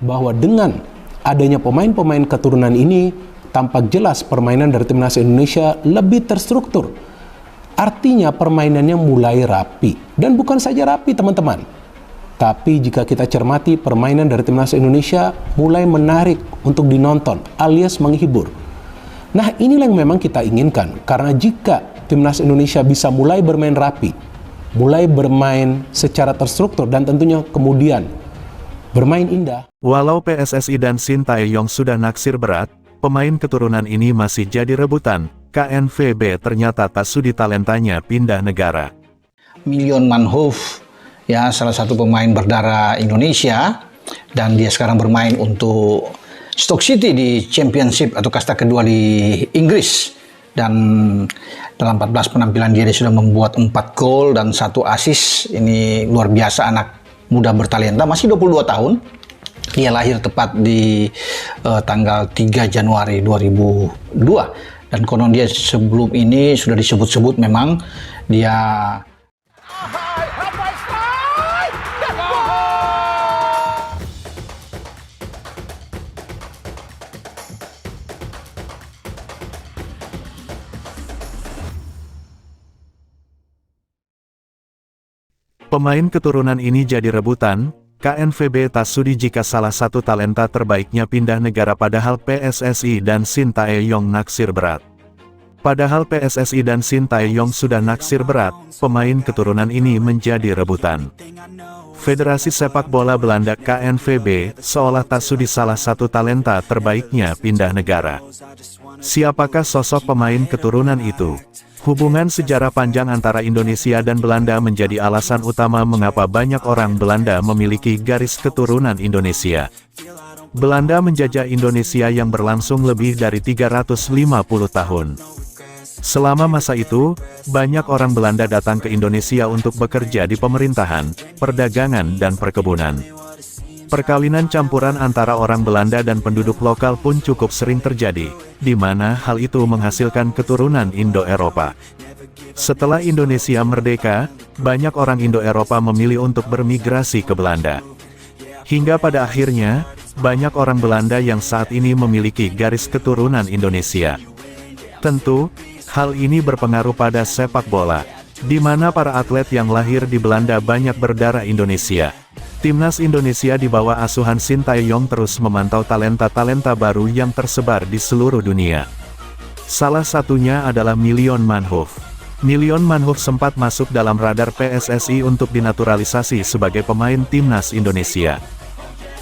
bahwa dengan adanya pemain-pemain keturunan ini, tampak jelas permainan dari timnas Indonesia lebih terstruktur. Artinya permainannya mulai rapi. Dan bukan saja rapi teman-teman, tapi jika kita cermati permainan dari timnas Indonesia mulai menarik untuk dinonton alias menghibur. Nah, inilah yang memang kita inginkan, karena jika timnas Indonesia bisa mulai bermain rapi, mulai bermain secara terstruktur, dan tentunya kemudian bermain indah. Walau PSSI dan Sintayong sudah naksir berat, pemain keturunan ini masih jadi rebutan. KNVB ternyata tak sudi talentanya pindah negara. Milion Manhoef, ya, salah satu pemain berdarah Indonesia, dan dia sekarang bermain untuk Stoke City di Championship atau kasta kedua di Inggris. Dan dalam 14 penampilan dia sudah membuat 4 gol dan 1 assist. Ini luar biasa, anak muda bertalenta, masih 22 tahun. Dia lahir tepat di tanggal 3 Januari 2002. Dan konon dia sebelum ini sudah disebut-sebut memang dia pemain keturunan ini jadi rebutan. KNVB tak sudi jika salah satu talenta terbaiknya pindah negara, padahal PSSI dan Sintayong naksir berat. Padahal PSSI dan Sintayong sudah naksir berat, pemain keturunan ini menjadi rebutan. Federasi Sepak Bola Belanda KNVB seolah tak sudi salah satu talenta terbaiknya pindah negara. Siapakah sosok pemain keturunan itu? Hubungan sejarah panjang antara Indonesia dan Belanda menjadi alasan utama mengapa banyak orang Belanda memiliki garis keturunan Indonesia. Belanda menjajah Indonesia yang berlangsung lebih dari 350 tahun. Selama masa itu, banyak orang Belanda datang ke Indonesia untuk bekerja di pemerintahan, perdagangan dan perkebunan. Perkawinan campuran antara orang Belanda dan penduduk lokal pun cukup sering terjadi, di mana hal itu menghasilkan keturunan Indo-Eropa. Setelah Indonesia merdeka, banyak orang Indo-Eropa memilih untuk bermigrasi ke Belanda. Hingga pada akhirnya, banyak orang Belanda yang saat ini memiliki garis keturunan Indonesia. Tentu, hal ini berpengaruh pada sepak bola, di mana para atlet yang lahir di Belanda banyak berdarah Indonesia. Timnas Indonesia di bawah asuhan Sintayong terus memantau talenta-talenta baru yang tersebar di seluruh dunia. Salah satunya adalah Milion Manhoef. Milion Manhoef sempat masuk dalam radar PSSI untuk dinaturalisasi sebagai pemain Timnas Indonesia.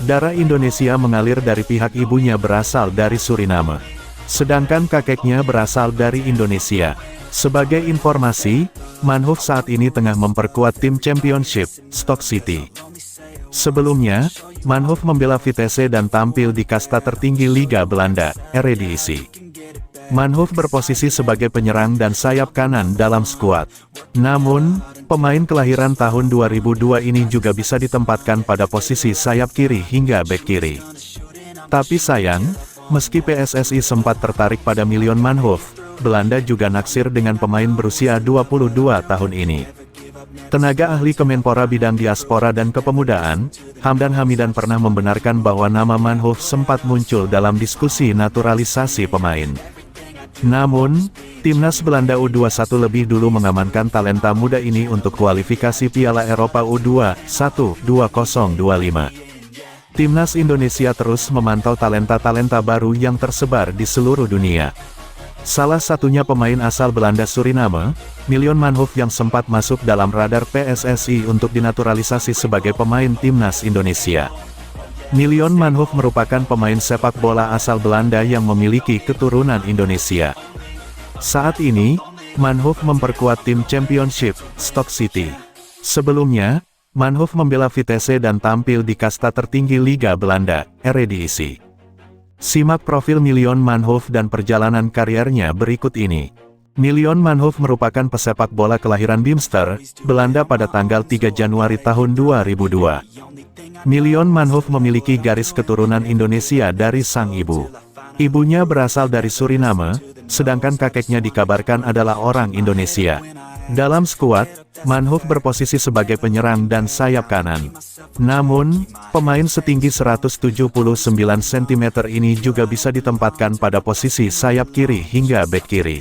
Darah Indonesia mengalir dari pihak ibunya berasal dari Suriname, sedangkan kakeknya berasal dari Indonesia. Sebagai informasi, Manhoef saat ini tengah memperkuat tim Championship, Stoke City. Sebelumnya, Manhoef membela Vitesse dan tampil di kasta tertinggi Liga Belanda, Eredivisie. Manhoef berposisi sebagai penyerang dan sayap kanan dalam skuad. Namun, pemain kelahiran tahun 2002 ini juga bisa ditempatkan pada posisi sayap kiri hingga bek kiri. Tapi sayang, meski PSSI sempat tertarik pada Milion Manhoef, Belanda juga naksir dengan pemain berusia 22 tahun ini. Tenaga ahli Kemenpora bidang diaspora dan kepemudaan, Hamdan Hamidan pernah membenarkan bahwa nama Manhoef sempat muncul dalam diskusi naturalisasi pemain. Namun, Timnas Belanda U21 lebih dulu mengamankan talenta muda ini untuk kualifikasi Piala Eropa U21 2025. Timnas Indonesia terus memantau talenta-talenta baru yang tersebar di seluruh dunia. Salah satunya pemain asal Belanda Suriname, Milion Manhoef yang sempat masuk dalam radar PSSI untuk dinaturalisasi sebagai pemain Timnas Indonesia. Milion Manhoef merupakan pemain sepak bola asal Belanda yang memiliki keturunan Indonesia. Saat ini, Manhoef memperkuat tim Championship, Stoke City. Sebelumnya, Manhoef membela Vitesse dan tampil di kasta tertinggi Liga Belanda, Eredivisie. Simak profil Milion Manhoef dan perjalanan kariernya berikut ini. Milion Manhoef merupakan pesepak bola kelahiran Bimster, Belanda pada tanggal 3 Januari tahun 2002. Milion Manhoef memiliki garis keturunan Indonesia dari sang ibu. Ibunya berasal dari Suriname, sedangkan kakeknya dikabarkan adalah orang Indonesia. Dalam skuad, Manhoef berposisi sebagai penyerang dan sayap kanan. Namun, pemain setinggi 179 cm ini juga bisa ditempatkan pada posisi sayap kiri hingga bek kiri.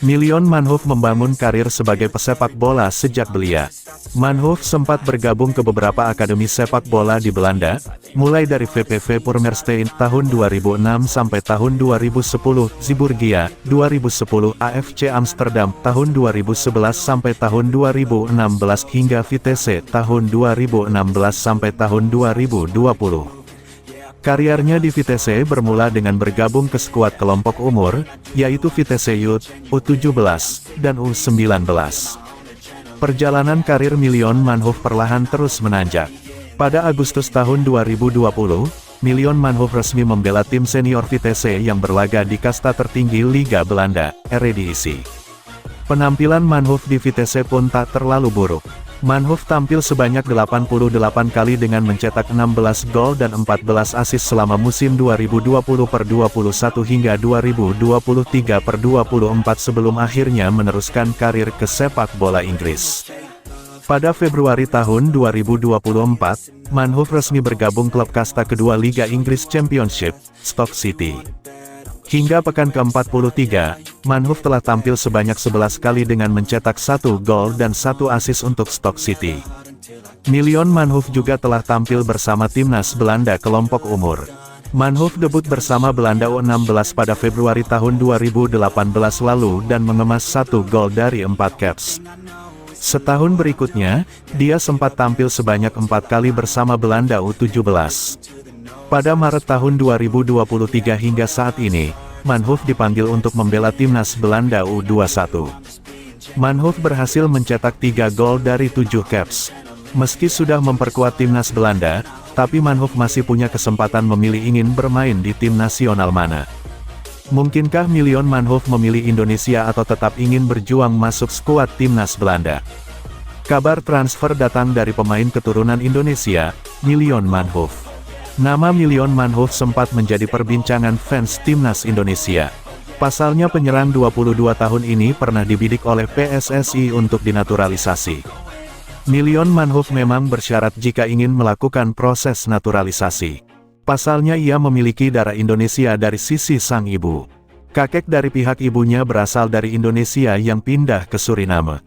Milion Manhoef membangun karir sebagai pesepak bola sejak belia. Manhoef sempat bergabung ke beberapa akademi sepak bola di Belanda, mulai dari VPV Purmerstein tahun 2006 sampai tahun 2010, Zeeburgia, 2010, AFC Amsterdam tahun 2011 sampai tahun 2016 hingga Vitesse tahun 2016 sampai tahun 2020. Karirnya di Vitesse bermula dengan bergabung ke skuad kelompok umur, yaitu Vitesse Youth, U17, dan U19. Perjalanan karir Milion Manhoef perlahan terus menanjak. Pada Agustus tahun 2020, Milion Manhoef resmi membela tim senior Vitesse yang berlaga di kasta tertinggi Liga Belanda, Eredivisie. Penampilan Manhoef di Vitesse pun tak terlalu buruk. Manhoef tampil sebanyak 88 kali dengan mencetak 16 gol dan 14 assist selama musim 2020/21 hingga 2023/24 sebelum akhirnya meneruskan karir ke sepak bola Inggris. Pada Februari tahun 2024, Manhoef resmi bergabung klub kasta kedua Liga Inggris Championship, Stoke City. Hingga pekan ke-43, Manhoef telah tampil sebanyak 11 kali dengan mencetak 1 gol dan 1 assist untuk Stoke City. Milion Manhoef juga telah tampil bersama timnas Belanda kelompok umur. Manhoef debut bersama Belanda U16 pada Februari tahun 2018 lalu dan mengemas 1 gol dari 4 caps. Setahun berikutnya, dia sempat tampil sebanyak 4 kali bersama Belanda U17. Pada Maret tahun 2023 hingga saat ini, Manhoef dipanggil untuk membela timnas Belanda U21. Manhoef berhasil mencetak 3 gol dari 7 caps. Meski sudah memperkuat timnas Belanda, tapi Manhoef masih punya kesempatan memilih ingin bermain di tim nasional mana. Mungkinkah Milion Manhoef memilih Indonesia atau tetap ingin berjuang masuk skuad timnas Belanda? Kabar transfer datang dari pemain keturunan Indonesia, Milion Manhoef. Nama Milion Manhoef sempat menjadi perbincangan fans timnas Indonesia. Pasalnya penyerang 22 tahun ini pernah dibidik oleh PSSI untuk dinaturalisasi. Milion Manhoef memang bersyarat jika ingin melakukan proses naturalisasi. Pasalnya ia memiliki darah Indonesia dari sisi sang ibu. Kakek dari pihak ibunya berasal dari Indonesia yang pindah ke Suriname.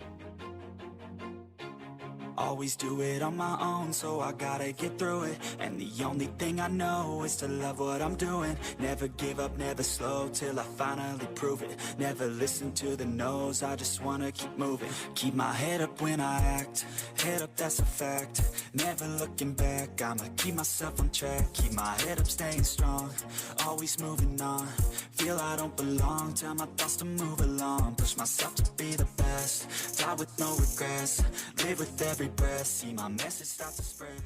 Always do it on my own, so I gotta get through it. And the only thing I know is to love what I'm doing. Never give up, never slow, till I finally prove it. Never listen to the no's, I just wanna keep moving. Keep my head up when I act, head up that's a fact. Never looking back, I'ma keep myself on track. Keep my head up, staying strong, always moving on. Feel I don't belong, tell my thoughts to move along. Push myself to be the best, die with no regrets. Live with every breath, see my message start to spread.